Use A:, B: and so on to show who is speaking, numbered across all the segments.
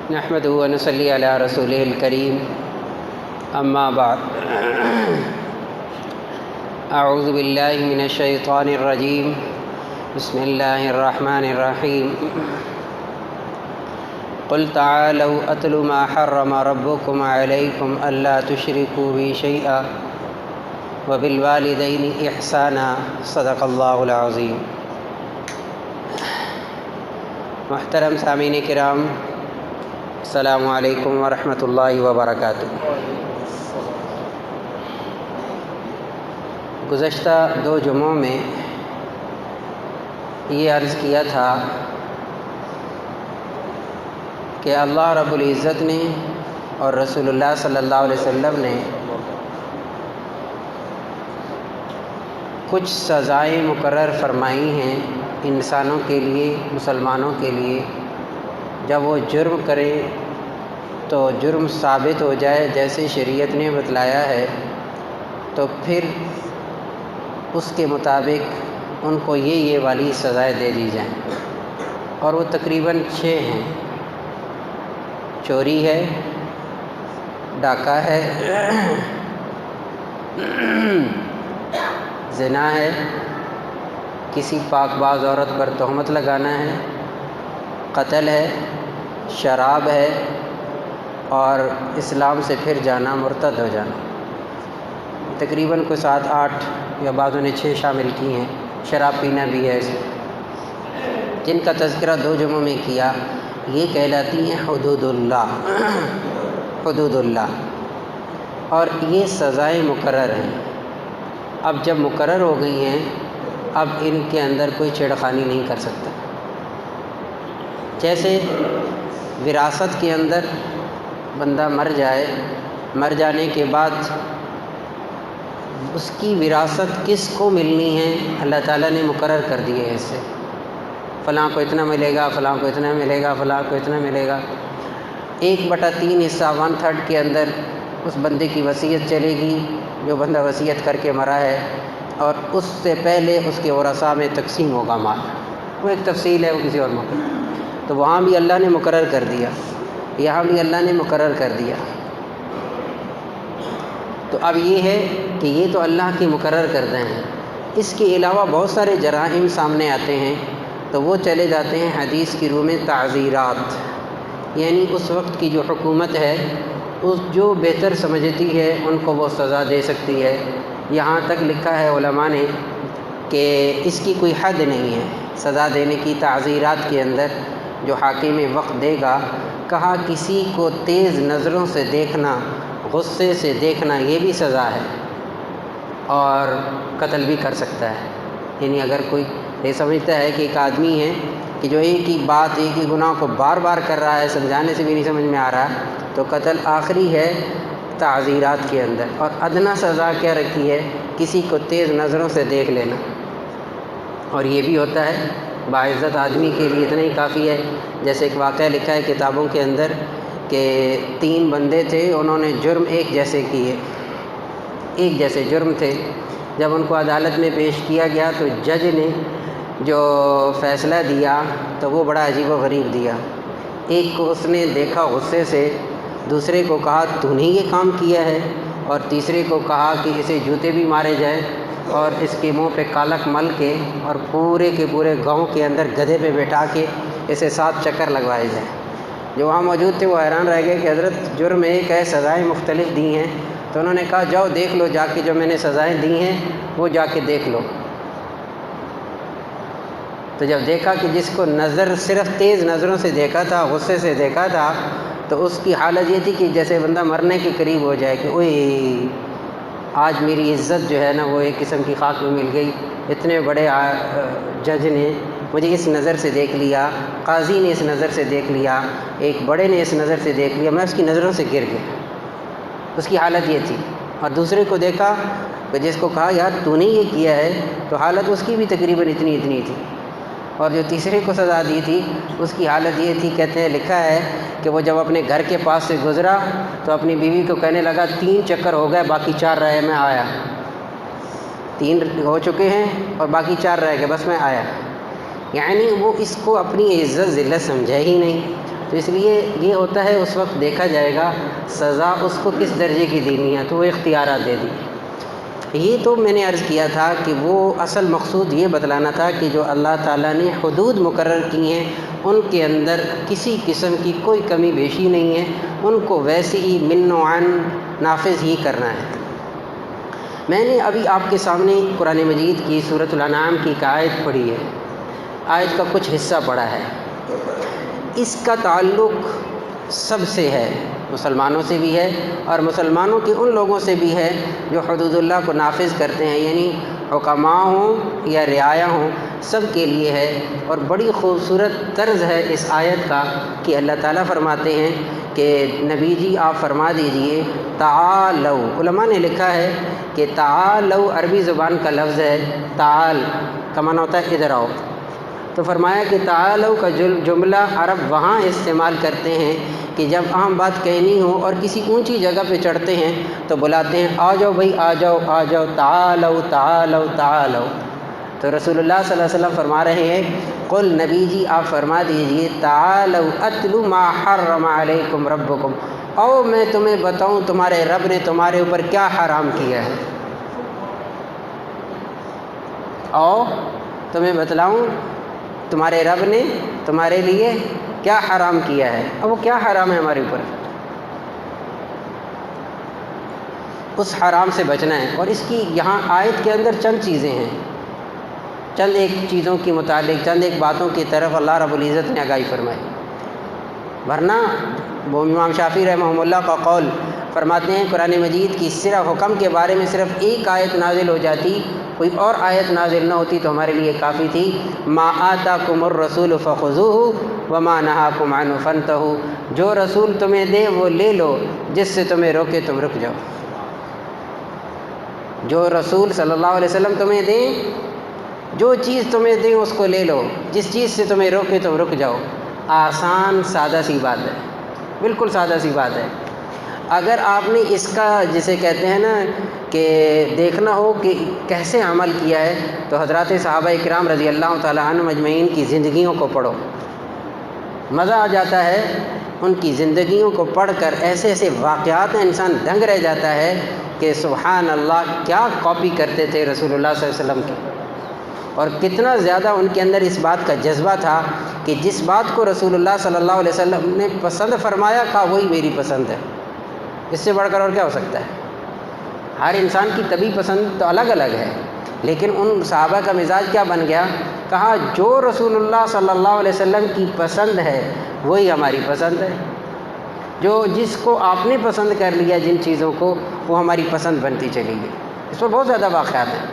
A: نحمدہ و نصلی علی رسولہ الکریم، اما بعد، اعوذ باللہ من الشیطان الرجیم، بسم اللہ الرحمن الرحیم۔ قل تعالوا اتل ما حرم ربکم علیکم الا تشرکوا بی شیئا وبالوالدین احسانا، صدق اللہ العظیم۔ محترم سامعین کرام، السلام علیکم ورحمۃ اللہ وبرکاتہ۔ گزشتہ 2 جمعوں میں یہ عرض کیا تھا کہ اللہ رب العزت نے اور رسول اللہ صلی اللہ علیہ وسلم نے کچھ سزائیں مقرر فرمائی ہیں انسانوں کے لیے، مسلمانوں کے لیے۔ جب وہ جرم کریں تو جرم ثابت ہو جائے جیسے شریعت نے بتلایا ہے، تو پھر اس کے مطابق ان کو یہ والی سزائیں دے دی جائیں، اور وہ تقریباً 6 ہیں۔ چوری ہے، ڈاکہ ہے، زنا ہے، کسی پاک باز عورت پر تہمت لگانا ہے، قتل ہے، شراب ہے، اور اسلام سے پھر جانا، مرتد ہو جانا۔ تقریباً کوئی 7 8 یا بعضوں نے 6 شامل کی ہیں۔ شراب پینا بھی ہے، جن کا تذکرہ 2 جمعوں میں کیا۔ یہ کہلاتی ہیں حدود اللہ، حدود اللہ، اور یہ سزائیں مقرر ہیں۔ اب جب مقرر ہو گئی ہیں، اب ان کے اندر کوئی چھیڑخانی نہیں کر سکتا۔ جیسے وراثت کے اندر بندہ مر جائے، مر جانے کے بعد اس کی وراثت کس کو ملنی ہے، اللہ تعالیٰ نے مقرر کر دی ہے۔ اس سے فلاں کو اتنا ملے گا، فلاں کو اتنا ملے گا، فلاں کو اتنا ملے گا۔ 1/3 حصہ 1/3 کے اندر اس بندے کی وصیت چلے گی، جو بندہ وصیت کر کے مرا ہے، اور اس سے پہلے اس کے ورثاء میں تقسیم ہوگا مال۔ وہ ایک تفصیل ہے، وہ کسی اور موقع۔ تو وہاں بھی اللہ نے مقرر کر دیا، یہاں بھی اللہ نے مقرر کر دیا۔ تو اب یہ ہے کہ یہ تو اللہ کے مقرر کردہ ہیں۔ اس کے علاوہ بہت سارے جرائم سامنے آتے ہیں، تو وہ چلے جاتے ہیں حدیث کی روح میں تعزیرات، یعنی اس وقت کی جو حکومت ہے، اس جو بہتر سمجھتی ہے ان کو وہ سزا دے سکتی ہے۔ یہاں تک لکھا ہے علماء نے کہ اس کی کوئی حد نہیں ہے سزا دینے کی۔ تعزیرات کے اندر جو حاکم وقت دے گا، کہا کسی کو تیز نظروں سے دیکھنا، غصے سے دیکھنا، یہ بھی سزا ہے، اور قتل بھی کر سکتا ہے۔ یعنی اگر کوئی یہ سمجھتا ہے کہ ایک آدمی ہے کہ جو ایک ہی بات، ایک ہی گناہ کو بار بار کر رہا ہے، سمجھانے سے بھی نہیں سمجھ میں آ رہا، تو قتل آخری ہے تعزیرات کے اندر۔ اور ادنیٰ سزا کیا رکھی ہے؟ کسی کو تیز نظروں سے دیکھ لینا، اور یہ بھی ہوتا ہے باعزت آدمی کے لیے اتنا ہی کافی ہے۔ جیسے ایک واقعہ لکھا ہے کتابوں کے اندر کہ 3 بندے تھے، انہوں نے جرم ایک جیسے کیے، ایک جیسے جرم تھے۔ جب ان کو عدالت میں پیش کیا گیا تو جج نے جو فیصلہ دیا تو وہ بڑا عجیب و غریب دیا۔ ایک کو اس نے دیکھا غصے سے، دوسرے کو کہا تو نے یہ کام کیا ہے، اور تیسرے کو کہا کہ اسے جوتے بھی مارے جائیں، اور اس کے منہ پہ کالک مل کے، اور پورے کے پورے گاؤں کے اندر گدھے پہ بٹھا کے اسے 7 چکر لگوائے جائیں۔ جو وہاں موجود تھے وہ حیران رہ گئے کہ حضرت جرم ایک ہے، سزائیں مختلف دی ہیں۔ تو انہوں نے کہا جاؤ دیکھ لو جا کے، جو میں نے سزائیں دی ہیں وہ جا کے دیکھ لو۔ تو جب دیکھا کہ جس کو نظر صرف تیز نظروں سے دیکھا تھا، غصے سے دیکھا تھا، تو اس کی حالت یہ تھی کہ جیسے بندہ مرنے کے قریب ہو جائے کہ اوئے آج میری عزت جو ہے نا وہ ایک قسم کی خاک میں مل گئی۔ اتنے بڑے جج نے مجھے اس نظر سے دیکھ لیا، قاضی نے اس نظر سے دیکھ لیا، ایک بڑے نے اس نظر سے دیکھ لیا، میں اس کی نظروں سے گر گیا۔ اس کی حالت یہ تھی۔ اور دوسرے کو دیکھا کہ جس کو کہا یار تو نے یہ کیا ہے، تو حالت اس کی بھی تقریباً اتنی تھی۔ اور جو تیسرے کو سزا دی تھی اس کی حالت یہ تھی، کہتے ہیں لکھا ہے کہ وہ جب اپنے گھر کے پاس سے گزرا تو اپنی بیوی کو کہنے لگا 3 چکر ہو گئے، باقی 4 رہے، میں آیا۔ 3 ہو چکے ہیں اور باقی 4 رہ گئے، بس میں آیا۔ یعنی وہ اس کو اپنی عزت ذلت سمجھا ہی نہیں، تو اس لیے یہ ہوتا ہے اس وقت دیکھا جائے گا سزا اس کو کس درجے کی دینی ہے، تو وہ اختیارات دے دی۔ یہ تو میں نے عرض کیا تھا کہ وہ اصل مقصود یہ بتلانا تھا کہ جو اللہ تعالیٰ نے حدود مقرر کی ہیں ان کے اندر کسی قسم کی کوئی کمی بیشی نہیں ہے، ان کو ویسے ہی من عن نافذ ہی کرنا ہے۔ میں نے ابھی آپ کے سامنے قرآن مجید کی سورۃ الانعام کی ایک آیت پڑھی ہے، آیت کا کچھ حصہ پڑھا ہے، اس کا تعلق سب سے ہے، مسلمانوں سے بھی ہے اور مسلمانوں کے ان لوگوں سے بھی ہے جو حدود اللہ کو نافذ کرتے ہیں، یعنی حکماء ہوں یا رعایا ہوں، سب کے لیے ہے۔ اور بڑی خوبصورت طرز ہے اس آیت کا کہ اللہ تعالیٰ فرماتے ہیں کہ نبی جی آپ فرما دیجئے تعالو، علماء نے لکھا ہے کہ تعالو عربی زبان کا لفظ ہے، تعال کا معنی ہوتا ہے ادھر آؤ، تو فرمایا کہ تعالو کا جملہ عرب وہاں استعمال کرتے ہیں کہ جب عام بات کہنی ہو اور کسی اونچی جگہ پہ چڑھتے ہیں تو بلاتے ہیں آ جاؤ بھائی، آ جاؤ آ جاؤ، تعالو تعالو تعالو۔ تو رسول اللہ صلی اللہ علیہ وسلم فرما رہے ہیں قل، نبی جی آپ فرما دیجئے تعالو اتلو ما حرم علیکم ربکم، او میں تمہیں بتاؤں تمہارے رب نے تمہارے اوپر کیا حرام کیا ہے، او تمہیں بتلاؤں تمہارے رب نے تمہارے لیے کیا حرام کیا ہے۔ اب وہ کیا حرام ہے ہمارے اوپر، اس حرام سے بچنا ہے۔ اور اس کی یہاں آیت کے اندر چند چیزیں ہیں، چند ایک چیزوں کے متعلق، چند ایک باتوں کی طرف اللہ رب العزت نے آگاہی فرمائی، ورنہ وہ امام شافعی رحمہ اللہ کا قول فرماتے ہیں قرآن مجید کی صرف حکم کے بارے میں صرف ایک آیت نازل ہو جاتی، کوئی اور آیت نازل نہ ہوتی تو ہمارے لیے کافی تھی۔ ما آتاکم الرسول فخذوہ وما نہاکم عنہ فانتہوا، جو رسول تمہیں دے وہ لے لو، جس سے تمہیں روکے تم رک جاؤ۔ جو رسول صلی اللہ علیہ وسلم تمہیں دیں، جو چیز تمہیں دیں اس کو لے لو، جس چیز سے تمہیں روکے تم رک جاؤ۔ آسان سادہ سی بات ہے، بالکل سادہ سی بات ہے۔ اگر آپ نے اس کا جسے کہتے ہیں نا کہ دیکھنا ہو کہ کیسے عمل کیا ہے، تو حضرات صحابہ کرام رضی اللہ تعالیٰ عنہم اجمعین کی زندگیوں کو پڑھو، مزہ آ جاتا ہے۔ ان کی زندگیوں کو پڑھ کر ایسے ایسے واقعات ہیں، انسان دنگ رہ جاتا ہے کہ سبحان اللہ، کیا کاپی کرتے تھے رسول اللہ صلی اللہ علیہ وسلم کی، اور کتنا زیادہ ان کے اندر اس بات کا جذبہ تھا کہ جس بات کو رسول اللہ صلی اللہ علیہ وسلم نے پسند فرمایا کہا وہی میری پسند ہے، اس سے بڑھ کر اور کیا ہو سکتا ہے۔ ہر انسان کی طبی پسند تو الگ الگ ہے، لیکن ان صحابہ کا مزاج کیا بن گیا، کہا جو رسول اللہ صلی اللہ علیہ وسلم کی پسند ہے وہی ہماری پسند ہے، جو جس کو آپ نے پسند کر لیا جن چیزوں کو، وہ ہماری پسند بنتی چلی گئی۔ اس پر بہت زیادہ واقعات ہیں۔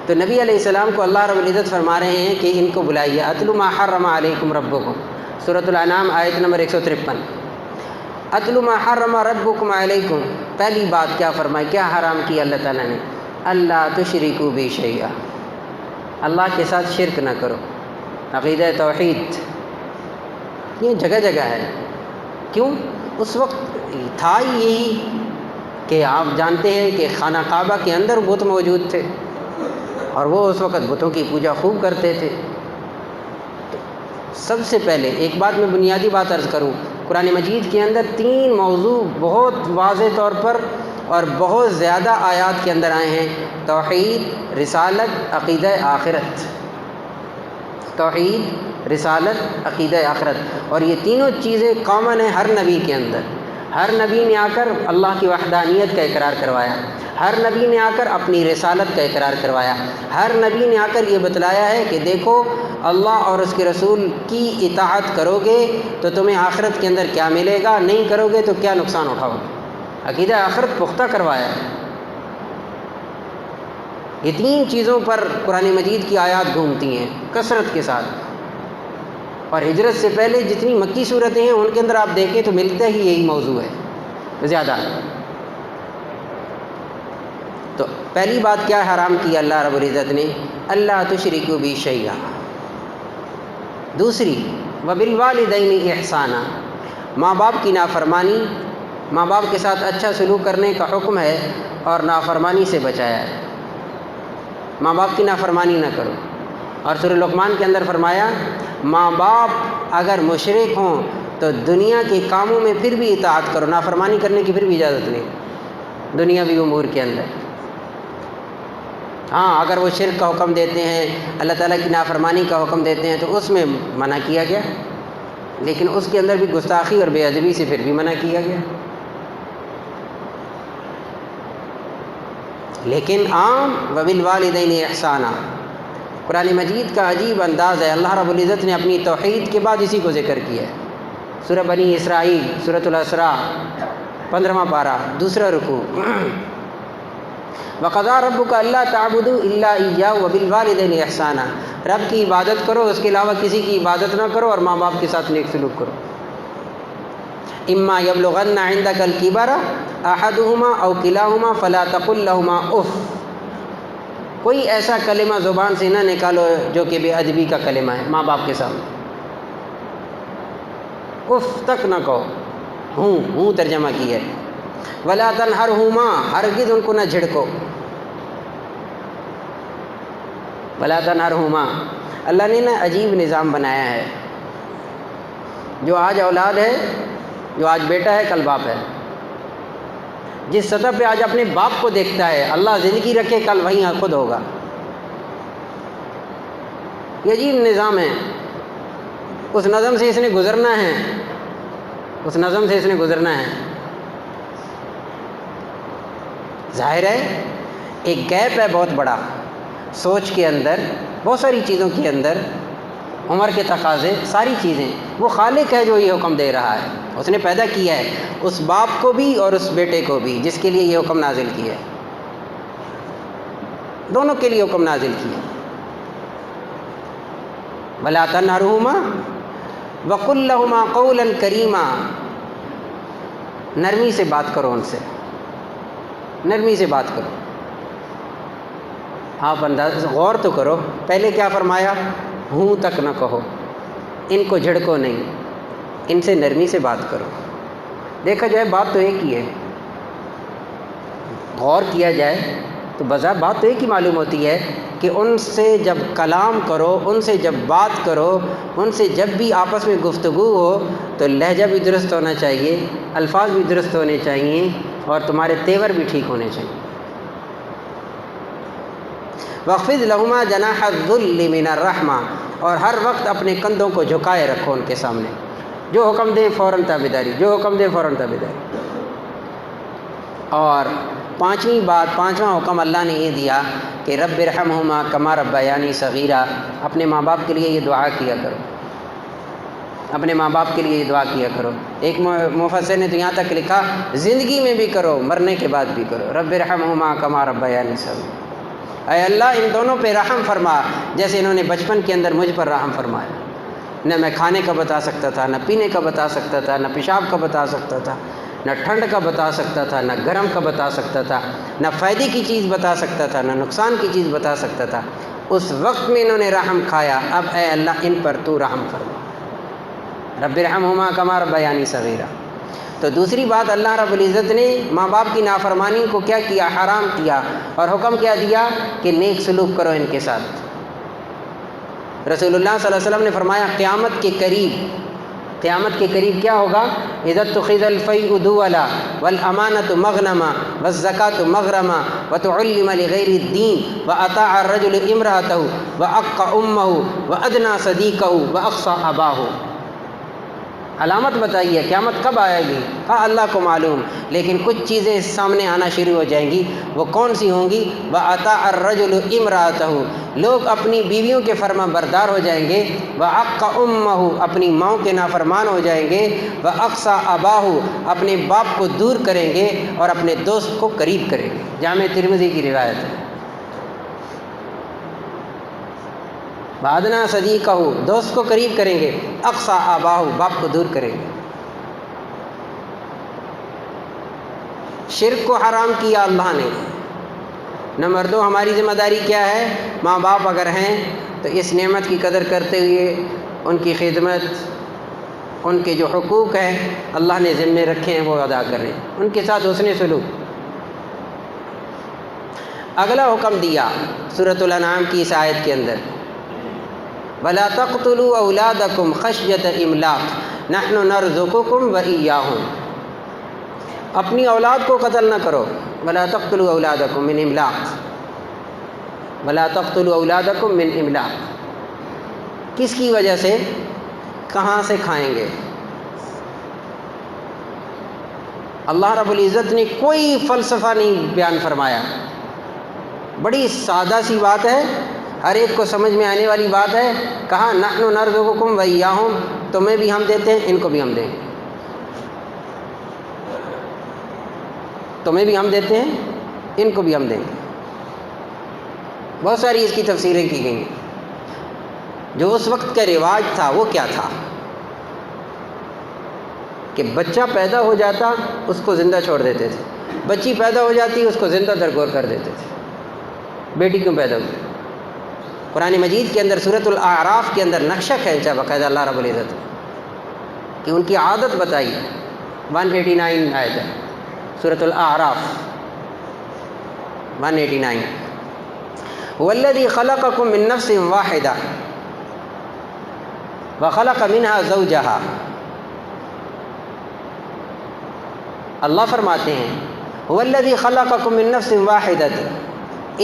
A: تو نبی علیہ السلام کو اللہ رب العزت فرما رہے ہیں کہ ان کو بلائیے، اتلو ما حرم علیکم ربکم، سورۃ الانعام آیت نمبر 153۔ اتلو ما حرم ربکم علیکم، پہلی بات کیا فرمائی، کیا حرام کیا اللہ تعالیٰ نے، اللہ تشرکوا بی شیئا، اللہ کے ساتھ شرک نہ کرو، عقیدہ توحید یہ جگہ جگہ ہے۔ کیوں؟ اس وقت تھا ہی یہی کہ آپ جانتے ہیں کہ خانہ کعبہ کے اندر بت موجود تھے اور وہ اس وقت بتوں کی پوجا خوب کرتے تھے۔ سب سے پہلے ایک بات میں بنیادی بات عرض کروں، قرآن مجید کے اندر 3 موضوع بہت واضح طور پر اور بہت زیادہ آیات کے اندر آئے ہیں، توحید، رسالت، عقیدہ آخرت۔ توحید، رسالت، عقیدہ آخرت، اور یہ تینوں چیزیں کامن ہیں ہر نبی کے اندر۔ ہر نبی نے آ کر اللہ کی وحدانیت کا اقرار کروایا، ہر نبی نے آ کر اپنی رسالت کا اقرار کروایا، ہر نبی نے آ کر یہ بتلایا ہے کہ دیکھو اللہ اور اس کے رسول کی اطاعت کرو گے تو تمہیں آخرت کے اندر کیا ملے گا، نہیں کرو گے تو کیا نقصان اٹھاؤ گے۔ عقیدہ آخرت پختہ کروایا ہے۔ یہ 3 چیزوں پر قرآن مجید کی آیات گھومتی ہیں کثرت کے ساتھ، اور ہجرت سے پہلے جتنی مکی صورتیں ہیں ان کے اندر آپ دیکھیں تو ملتا ہی یہی موضوع ہے زیادہ۔ تو پہلی بات کیا حرام کی اللہ رب العزت نے، اللہ تشرکوا بی شیئا۔ دوسری، وبالوالدین احسانا، ماں باپ کی نافرمانی، ماں باپ کے ساتھ اچھا سلوک کرنے کا حکم ہے اور نافرمانی سے بچایا ہے۔ ماں باپ کی نافرمانی نہ کرو، اور سورہ لقمان کے اندر فرمایا ماں باپ اگر مشرک ہوں تو دنیا کے کاموں میں پھر بھی اطاعت کرو، نافرمانی کرنے کی پھر بھی اجازت نہیں دنیاوی امور کے اندر۔ ہاں اگر وہ شرک کا حکم دیتے ہیں، اللہ تعالیٰ کی نافرمانی کا حکم دیتے ہیں تو اس میں منع کیا گیا، لیکن اس کے اندر بھی گستاخی اور بے ادبی سے پھر بھی منع کیا گیا۔ لیکن عام وبالوالدین احسانا، قرآن مجید کا عجیب انداز ہے، اللہ رب العزت نے اپنی توحید کے بعد اسی کو ذکر کیا ہے۔ سورہ بنی اسرائیل سورۃ الاسراء 15واں پارہ دوسرا رکوع، وَقَضَىٰ رَبُّكَ أَلَّا تَعْبُدُوا إِلَّا إِيَّاهُ وَبِالْوَالِدَيْنِ إِحْسَانًا، رب کی عبادت کرو، اس کے علاوہ کسی کی عبادت نہ کرو، اور ماں باپ کے ساتھ نیک سلوک کرو۔ إِمَّا يَبْلُغَنَّ عِندَكَ الْكِبَرَ أَحَدُهُمَا أَوْ كِلَاهُمَا فَلَا تَقُل لَّهُمَا اُف، کوئی ایسا کلمہ زبان سے نہ نکالو جو کہ بے ادبی کا کلمہ ہے، ماں باپ کے سامنے اف تک نہ کہو، ہوں ترجمہ کی ہے۔ وَلَا تَنْهَرْهُمَا، ہرگز ان کو نہ جھڑکو۔ وَلَا تَنْهَرْهُمَا، اللہ نے نا عجیب نظام بنایا ہے، جو آج اولاد ہے، جو آج بیٹا ہے کل باپ ہے، جس سطح پہ آج اپنے باپ کو دیکھتا ہے، اللہ زندگی رکھے کل وہیں خود ہوگا۔ یہ عجیب نظام ہے، اس نظم سے اس نے گزرنا ہے، اس نظم سے اس نے گزرنا ہے۔ ظاہر ہے ایک گیپ ہے بہت بڑا، سوچ کے اندر، بہت ساری چیزوں کے اندر، عمر کے تقاضے، ساری چیزیں، وہ خالق ہے جو یہ حکم دے رہا ہے، اس نے پیدا کیا ہے اس باپ کو بھی اور اس بیٹے کو بھی جس کے لیے یہ حکم نازل کیا ہے، دونوں کے لیے حکم نازل کیا۔ وَلَا تَنْهَرْهُمَا وَقُلْ لَهُمَا قَوْلًا كَرِيمًا، نرمی سے بات کرو ان سے، نرمی سے بات کرو۔ آپ انداز غور تو کرو، پہلے کیا فرمایا، ہوں تک نہ کہو، ان کو جھڑکو نہیں، ان سے نرمی سے بات کرو۔ دیکھا جائے بات تو ایک ہی ہے، غور کیا جائے تو بظاہر بات تو ایک ہی معلوم ہوتی ہے کہ ان سے جب کلام کرو، ان سے جب بات کرو، ان سے جب بھی آپس میں گفتگو ہو تو لہجہ بھی درست ہونا چاہیے، الفاظ بھی درست ہونے چاہیے، اور تمہارے تیور بھی ٹھیک ہونے چاہیے۔ وَاخْفِضْ لَهُمَا جَنَاحَ الذُّلِّ مِنَ الرَّحْمَةِ، اور ہر وقت اپنے کندھوں کو جھکائے رکھو ان کے سامنے، جو حکم دیں فوراً تابعداری، جو حکم دیں فوراً تابعداری۔ اور پانچواں حکم اللہ نے یہ دیا کہ رب ارحمہما کما ربیانی صغیرا، اپنے ماں باپ کے لیے یہ دعا کیا کرو، اپنے ماں باپ کے لیے یہ دعا کیا کرو۔ ایک مفسر نے تو یہاں تک لکھا زندگی میں بھی کرو، مرنے کے بعد بھی کرو، رب ارحمہما کما ربیانی صغیرا، اے اللہ ان دونوں پہ رحم فرما جیسے انہوں نے بچپن کے اندر مجھ پر رحم فرمایا۔ نہ میں کھانے کا بتا سکتا تھا، نہ پینے کا بتا سکتا تھا، نہ پیشاب کا بتا سکتا تھا، نہ ٹھنڈ کا بتا سکتا تھا، نہ گرم کا بتا سکتا تھا، نہ فائدے کی چیز بتا سکتا تھا، نہ نقصان کی چیز بتا سکتا تھا۔ اس وقت میں انہوں نے رحم کھایا، اب اے اللہ ان پر تو رحم فرما، رب ارحمہما کما ربیانی صغیرا۔ تو دوسری بات اللہ رب العزت نے ماں باپ کی نافرمانی کو کیا کیا، حرام کیا، اور حکم کیا دیا کہ نیک سلوک کرو ان کے ساتھ۔ رسول اللہ صلی اللہ علیہ وسلم نے فرمایا قیامت کے قریب کیا ہوگا، اذا اتخذ الفیء دولا والامانۃ مغنما والزکاۃ مغرما وتعلم لغیر الدین واطاع الرجل امرأته واق امه وادنى صدیقه واقصى اباہ۔ علامت بتائیے قیامت کب آئے گی، ہاں اللہ کو معلوم، لیکن کچھ چیزیں سامنے آنا شروع ہو جائیں گی، وہ کون سی ہوں گی، وَأَطَاعَ الرَّجُلُ إِمْرَأَتَهُ، لوگ اپنی بیویوں کے فرما بردار ہو جائیں گے، وَعَقَّ أُمَّهُ، اپنی ماؤں کے نافرمان ہو جائیں گے، وَأَقْصَى أَبَاهُ، اپنے باپ کو دور کریں گے اور اپنے دوست کو قریب کریں گے۔ جامع ترمذی کی روایت ہے۔ وَأَدْنَىٰ صَدِيقَهُ، دوست کو قریب کریں گے، اقصى آباہ، باپ کو دور کریں گے۔ شرک کو حرام کیا اللہ نے۔ نمبر 2 ہماری ذمہ داری کیا ہے، ماں باپ اگر ہیں تو اس نعمت کی قدر کرتے ہوئے ان کی خدمت، ان کے جو حقوق ہیں اللہ نے ذمے رکھے ہیں وہ ادا کریں، ان کے ساتھ حسن سلوک۔ اگلا حکم دیا سورۃ الانعام کی اس آیت کے اندر، ولا تقتلوا اولادکم خشیۃ املاق نحن نرزقکم وإیاہم، اپنی اولاد کو قتل نہ کرو، ولا تقتلوا اولادکم من املاق، ولا تقتلوا اولادکم من املاق، کس کی وجہ سے؟ کہاں سے کھائیں گے؟ اللہ رب العزت نے کوئی فلسفہ نہیں بیان فرمایا، بڑی سادہ سی بات ہے، ہر ایک کو سمجھ میں آنے والی بات ہے۔ کہا نحن نرزقکم وإیاہم، تمہیں بھی ہم دیتے ہیں، ان کو بھی ہم دیں گے، تمہیں بھی ہم دیتے ہیں، ان کو بھی ہم دیں گے۔ بہت ساری اس کی تفسیریں کی گئی ہیں۔ جو اس وقت کا رواج تھا وہ کیا تھا کہ بچہ پیدا ہو جاتا اس کو زندہ چھوڑ دیتے تھے، بچی پیدا ہو جاتی اس کو زندہ درگور کر دیتے تھے۔ بیٹی کیوں پیدا ہوئی؟ قرآن مجید کے اندر سورۃ الاعراف کے اندر نقشہ کھینچا باقاعدہ اللہ رب العزت کہ ان کی عادت بتائی، 189 آیت ہے سورۃ الاعراف 189۔ والذی خلقکم من نفس واحدہ وخلق منها زوجہا، اللہ فرماتے ہیں والذی خلقکم من نفس واحدہ،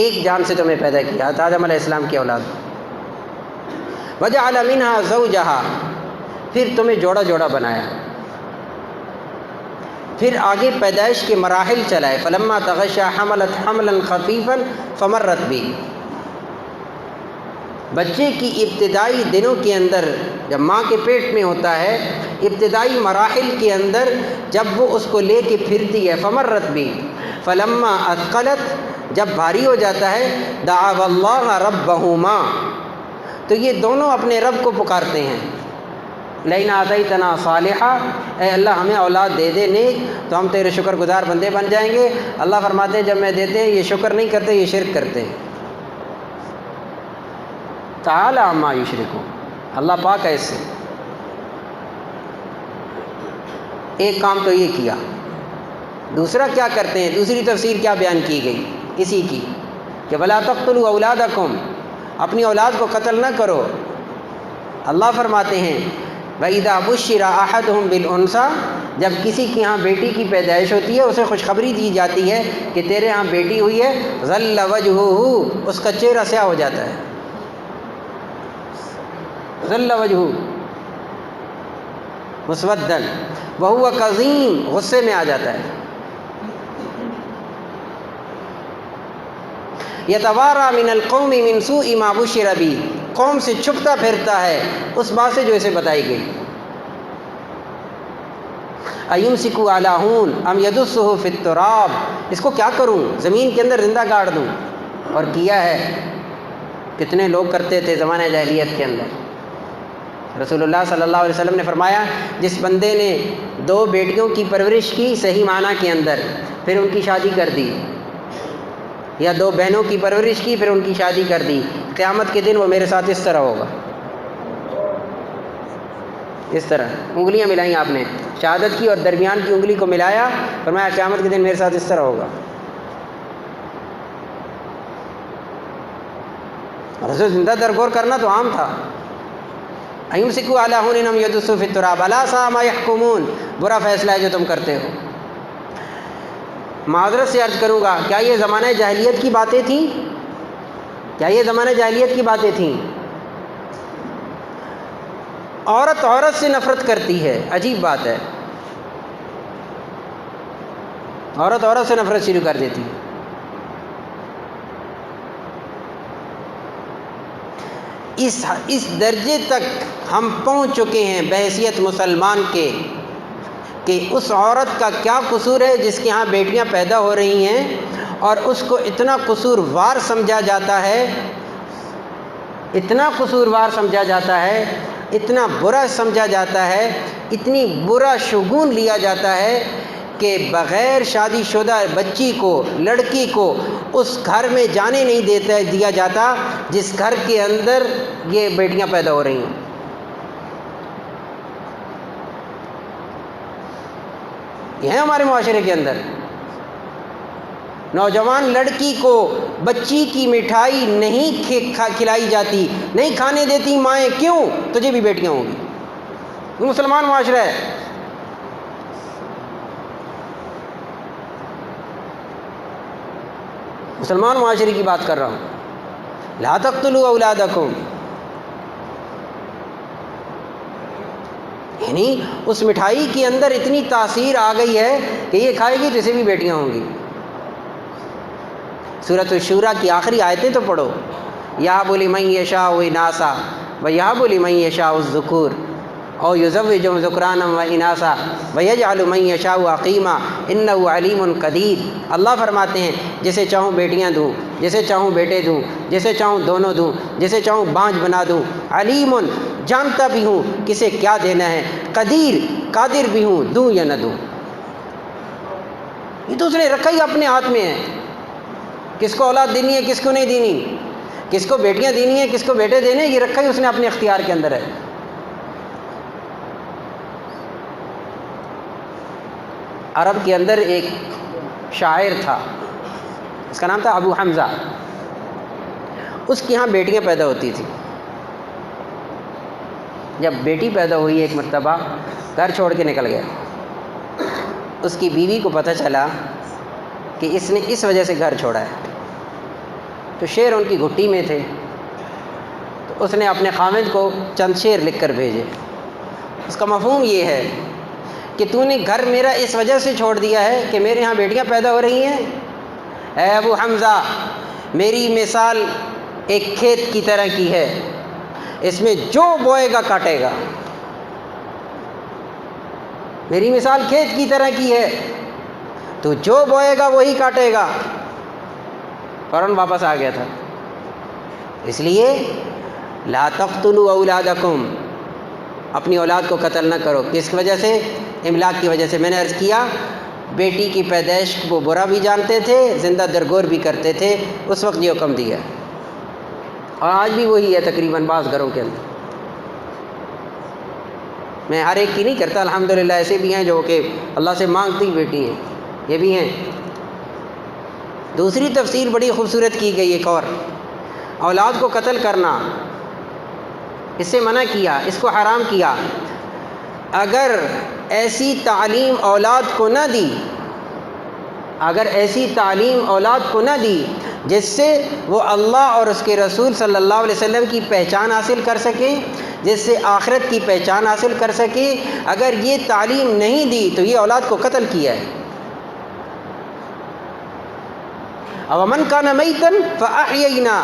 A: ایک جان سے تمہیں پیدا کیا، آدم علیہ السلام کی اولاد، وجعل منها زوجہا، پھر تمہیں جوڑا جوڑا بنایا، پھر آگے پیدائش کے مراحل چلائے، فلما تغشا حملت حملا خفیفا فمرت بہ، بچے کی ابتدائی دنوں کے اندر جب ماں کے پیٹ میں ہوتا ہے، ابتدائی مراحل کے اندر جب وہ اس کو لے کے پھرتی ہے، فمرت بہ، فلما اثقلت، جب بھاری ہو جاتا ہے، دعوا اللہ ربہما، تو یہ دونوں اپنے رب کو پکارتے ہیں، لئن آتیتنا صالحا، اے اللہ ہمیں اولاد دے دے نیک تو ہم تیرے شکر گزار بندے بن جائیں گے۔ اللہ فرماتے ہیں جب میں دیتے ہیں یہ شکر نہیں کرتے، یہ شرک کرتے ہیں۔ تعالی عما یشرکون، اللہ پاک ہے اس سے۔ ایک کام تو یہ کیا، دوسرا کیا کرتے ہیں؟ دوسری تفسیر کیا بیان کی گئی اسی کی کہ ولا تقتلوا اولادکم، اپنی اولاد کو قتل نہ کرو۔ اللہ فرماتے ہیں وَإِذَا بُشِّرَ أَحَدُهُمْ بِالْأُنثىٰ، جب کسی کے ہاں بیٹی کی پیدائش ہوتی ہے اسے خوشخبری دی جاتی ہے کہ تیرے ہاں بیٹی ہوئی ہے، ظل وجهه، اس کا چہرہ سیاہ ہو جاتا ہے، ظل وجهه مسودًا وهو كظيم، غصے میں آ جاتا ہے، يتوارى من القوم من سوء ما بشر به، قوم سے چھپتا پھرتا ہے اس بات سے جو اسے بتائی گئی۔ ایمسکو علی ہون ام یدسہ فی التراب، اس کو کیا کروں، زمین کے اندر زندہ گاڑ دوں؟ اور کیا ہے، کتنے لوگ کرتے تھے زمانہ جاہلیت کے اندر۔ رسول اللہ صلی اللہ علیہ وسلم نے فرمایا جس بندے نے 2 بیٹیوں کی پرورش کی صحیح معنی کے اندر، پھر ان کی شادی کر دی، یا 2 بہنوں کی پرورش کی پھر ان کی شادی کر دی، قیامت کے دن وہ میرے ساتھ اس طرح ہوگا، اس طرح انگلیاں ملائیں آپ نے، شہادت کی اور درمیان کی انگلی کو ملایا، فرمایا قیامت کے دن میرے ساتھ اس طرح ہوگا۔ رسول زندہ درگور کرنا تو عام تھا۔ ایمسکوا علی ہون ام یدسوا فی التراب الا ساء ما یحکمون، برا فیصلہ ہے جو تم کرتے ہو۔ معذرت سے عرض کروں گا، کیا یہ زمانہ جاہلیت کی باتیں تھیں؟ کیا یہ زمانہ جاہلیت کی باتیں تھیں؟ عورت عورت سے نفرت کرتی ہے، عجیب بات ہے، عورت عورت سے نفرت شروع کر دیتی ہے۔ اس درجے تک ہم پہنچ چکے ہیں بحیثیت مسلمان کے کہ اس عورت کا کیا قصور ہے جس کے ہاں بیٹیاں پیدا ہو رہی ہیں اور اس کو اتنا قصوروار سمجھا جاتا ہے، اتنا قصوروار سمجھا جاتا ہے، اتنا برا سمجھا جاتا ہے، اتنی برا شگون لیا جاتا ہے کہ بغیر شادی شدہ بچی کو، لڑکی کو اس گھر میں جانے نہیں دیا جاتا جس گھر کے اندر یہ بیٹیاں پیدا ہو رہی ہیں۔ یہ ہے ہمارے معاشرے کے اندر۔ نوجوان لڑکی کو بچی کی مٹھائی نہیں کھلائی جاتی، نہیں کھانے دیتی مائیں، کیوں؟ تجھے بھی بیٹیاں ہوں گی۔ یہ مسلمان معاشرہ ہے۔ مسلمان معاشرے کی بات کر رہا ہوں۔ لا تقتلوا اولادکم، یعنی اس مٹھائی کے اندر اتنی تاثیر آ گئی ہے کہ یہ کھائے گی تو اسے بھی بیٹیاں ہوں گی۔ سورۃ الشورى کی آخری آیتیں تو پڑھو، یہب لمن یشاء اناثا ویہب لمن یشاء الذکور او یزوجہم ذکرانا واناثا ویجعل من یشاء عقیما انہ علیم قدیر۔ اللہ فرماتے ہیں جسے چاہوں بیٹیاں دوں، جسے چاہوں بیٹے دوں، جسے چاہوں دونوں دوں، جسے چاہوں بانجھ بنا دوں، علیم جانتا بھی ہوں کسے کیا دینا ہے، قدیر قادر بھی ہوں دوں یا نہ دوں۔ یہ تو اس نے رکھا ہی اپنے ہاتھ میں ہے، کس کو اولاد دینی ہے کس کو نہیں دینی، کس کو بیٹیاں دینی ہے کس کو بیٹے دینے، یہ رکھا ہی اس نے اپنے اختیار کے اندر ہے۔ عرب کے اندر ایک شاعر تھا، اس کا نام تھا ابو حمزہ۔ اس کے ہاں بیٹیاں پیدا ہوتی تھیں۔ جب بیٹی پیدا ہوئی ایک مرتبہ، گھر چھوڑ کے نکل گیا۔ اس کی بیوی کو پتہ چلا کہ اس نے اس وجہ سے گھر چھوڑا ہے، تو شعر ان کی گھٹی میں تھے، تو اس نے اپنے خامد کو چند شعر لکھ کر بھیجے۔ اس کا مفہوم یہ ہے کہ تو نے گھر میرا اس وجہ سے چھوڑ دیا ہے کہ میرے ہاں بیٹیاں پیدا ہو رہی ہیں۔ اے ابو حمزہ، میری مثال ایک کھیت کی طرح کی ہے، اس میں جو بوئے گا کاٹے گا۔ میری مثال کھیت کی طرح کی ہے، تو جو بوئے گا وہی کاٹے گا۔ فوراً واپس آ گیا تھا۔ اس لیے لا تقتلوا اولادکم، اپنی اولاد کو قتل نہ کرو۔ کس وجہ سے؟ املاک کی وجہ سے۔ میں نے عرض کیا بیٹی کی پیدائش کو برا بھی جانتے تھے، زندہ درگور بھی کرتے تھے، اس وقت یہ حکم دیا، اور آج بھی وہی ہے تقریباً بعض گھروں کے اندر۔ میں ہر ایک کی نہیں کرتا، الحمدللہ ایسے بھی ہیں جو کہ اللہ سے مانگتی بیٹی ہیں، یہ بھی ہیں۔ دوسری تفسیر بڑی خوبصورت کی گئی ایک اور، اولاد کو قتل کرنا، اس سے منع کیا، اس کو حرام کیا۔ اگر ایسی تعلیم اولاد کو نہ دی، اگر ایسی تعلیم اولاد کو نہ دی جس سے وہ اللہ اور اس کے رسول صلی اللہ علیہ وسلم کی پہچان حاصل کر سکیں، جس سے آخرت کی پہچان حاصل کر سکیں، اگر یہ تعلیم نہیں دی تو یہ اولاد کو قتل کیا ہے۔ وَمَنْ كَانَ مَيْتًا فَأَحْيَيْنَا،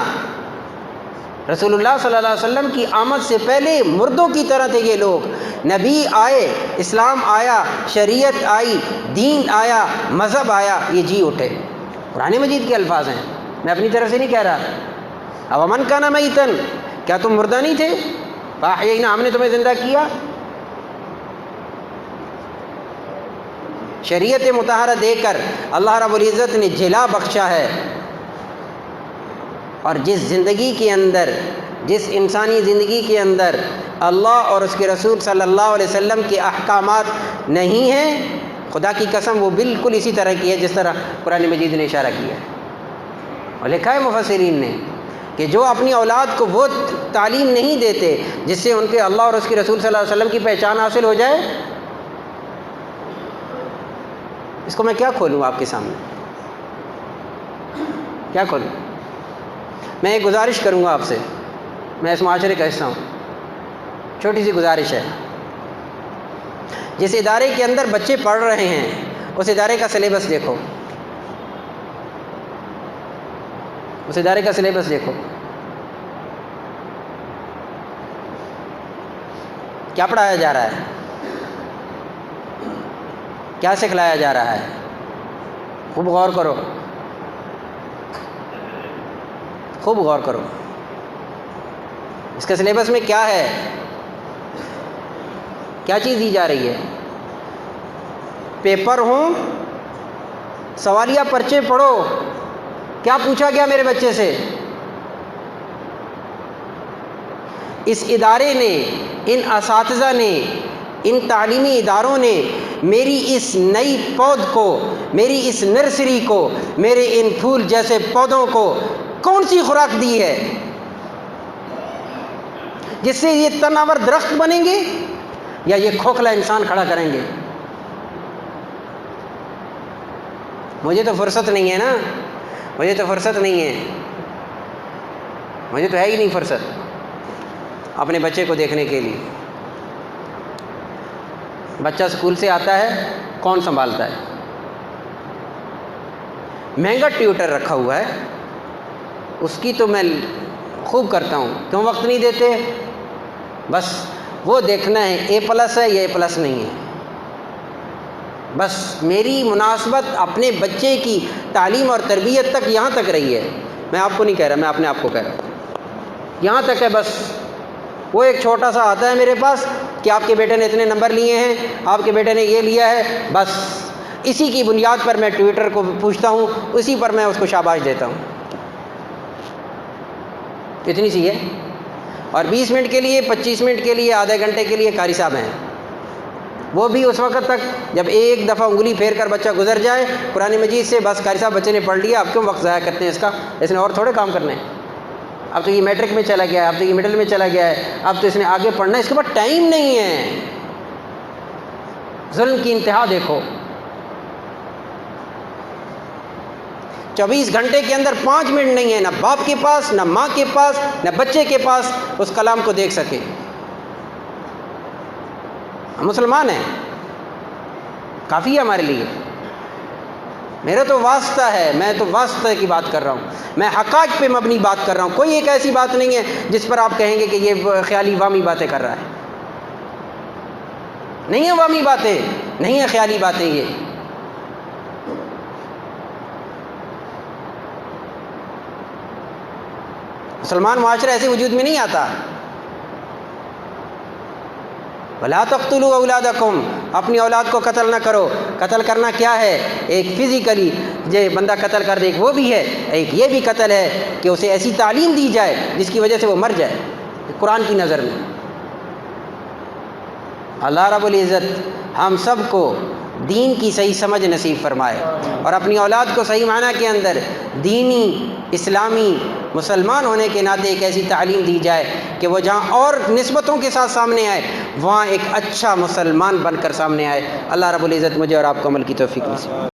A: رسول اللہ صلی اللہ علیہ وسلم کی آمد سے پہلے مردوں کی طرح تھے یہ لوگ۔ نبی آئے، اسلام آیا، شریعت آئی، دین آیا، مذہب آیا، یہ جی اٹھے۔ قرآن مجید کے الفاظ ہیں، میں اپنی طرف سے نہیں کہہ رہا۔ وَمَنْ كَانَ مَيْتًا، کیا تم مردہ نہیں تھے؟ فَأَحْيَيْنَا، ہم نے تمہیں زندہ کیا۔ شریعت مطہرہ دے کر اللہ رب العزت نے جلا بخشا ہے، اور جس زندگی کے اندر، جس انسانی زندگی کے اندر اللہ اور اس کے رسول صلی اللہ علیہ وسلم کے احکامات نہیں ہیں، خدا کی قسم وہ بالکل اسی طرح کی ہے جس طرح قرآن مجید نے اشارہ کیا ہے۔ اور لکھا ہے مفسرین نے کہ جو اپنی اولاد کو وہ تعلیم نہیں دیتے جس سے ان کے اللہ اور اس کے رسول صلی اللہ علیہ وسلم کی پہچان حاصل ہو جائے، اس کو میں کیا کھولوں آپ کے سامنے، کیا کھولوں؟ میں ایک گزارش کروں گا آپ سے، میں اس معاشرے کا حصہ ہوں، چھوٹی سی گزارش ہے۔ جس ادارے کے اندر بچے پڑھ رہے ہیں اس ادارے کا سلیبس دیکھو، اس ادارے کا سلیبس دیکھو، کیا پڑھایا جا رہا ہے، کیا سکھلایا جا رہا ہے، خوب غور کرو، خوب غور کرو۔ اس کے سلیبس میں کیا ہے، کیا چیز دی جا رہی ہے؟ پیپر ہوں، سوالیہ پرچے پڑھو، کیا پوچھا گیا میرے بچے سے؟ اس ادارے نے، ان اساتذہ نے، ان تعلیمی اداروں نے میری اس نئی پود کو، میری اس نرسری کو، میرے ان پھول جیسے پودوں کو کون سی خوراک دی ہے جس سے یہ تناور درخت بنیں گے یا یہ کھوکھلا انسان کھڑا کریں گے؟ مجھے تو فرصت نہیں ہے نا، مجھے تو فرصت نہیں ہے، مجھے تو ہے ہی نہیں فرصت اپنے بچے کو دیکھنے کے لیے۔ بچہ اسکول سے آتا ہے، کون سنبھالتا ہے؟ مہنگا ٹیوٹر رکھا ہوا ہے، اس کی تو میں خوب کرتا ہوں، کیوں وقت نہیں دیتے؟ بس وہ دیکھنا ہے اے پلس ہے یا اے پلس نہیں ہے، بس میری مناسبت اپنے بچے کی تعلیم اور تربیت تک یہاں تک رہی ہے۔ میں آپ کو نہیں کہہ رہا، میں اپنے آپ کو کہہ رہا ہوں، یہاں تک ہے بس۔ وہ ایک چھوٹا سا آتا ہے میرے پاس کہ آپ کے بیٹے نے اتنے نمبر لیے ہیں، آپ کے بیٹے نے یہ لیا ہے، بس اسی کی بنیاد پر میں ٹویٹر کو پوچھتا ہوں، اسی پر میں اس کو شاباش دیتا ہوں، اتنی سی ہے۔ اور 20 منٹ کے لیے، 25 منٹ کے لیے، آدھے گھنٹے کے لیے قاری صاحب ہیں، وہ بھی اس وقت تک جب ایک دفعہ انگلی پھیر کر بچہ گزر جائے قرآن مجید سے، بس قاری صاحب بچے نے پڑھ لیا، اب کیوں وقت ضائع کرتے ہیں اس کا، اس نے اور تھوڑے کام کرنے ہیں، اب تو یہ میٹرک میں چلا گیا ہے، اب تو یہ مڈل میں چلا گیا ہے، اب تو اس نے آگے پڑھنا ہے، اس کے بعد ٹائم نہیں ہے۔ ظلم کی انتہا دیکھو، 24 گھنٹے کے اندر 5 منٹ نہیں ہے، نہ باپ کے پاس، نہ ماں کے پاس، نہ بچے کے پاس اس کلام کو دیکھ سکے۔ ہم مسلمان ہیں، کافی ہے ہمارے لیے۔ میرا تو واسطہ ہے، میں تو واسطہ کی بات کر رہا ہوں، میں حقائق پہ مبنی بات کر رہا ہوں، کوئی ایک ایسی بات نہیں ہے جس پر آپ کہیں گے کہ یہ خیالی وامی باتیں کر رہا ہے، نہیں ہے وامی باتیں، نہیں ہے خیالی باتیں۔ یہ مسلمان معاشرہ ایسے وجود میں نہیں آتا۔ وَلَا تَقْتُلُوا أَوْلَادَكُمْ، اپنی اولاد کو قتل نہ کرو۔ قتل کرنا کیا ہے؟ ایک فزیکلی جو بندہ قتل کر دے، ایک وہ بھی ہے، ایک یہ بھی قتل ہے کہ اسے ایسی تعلیم دی جائے جس کی وجہ سے وہ مر جائے۔ قرآن کی نظر میں اللہ رب العزت ہم سب کو دین کی صحیح سمجھ نصیب فرمائے، اور اپنی اولاد کو صحیح معنی کے اندر دینی، اسلامی، مسلمان ہونے کے ناطے ایک ایسی تعلیم دی جائے کہ وہ جہاں اور نسبتوں کے ساتھ سامنے آئے، وہاں ایک اچھا مسلمان بن کر سامنے آئے۔ اللہ رب العزت مجھے اور آپ کو عمل کی توفیق نصیب۔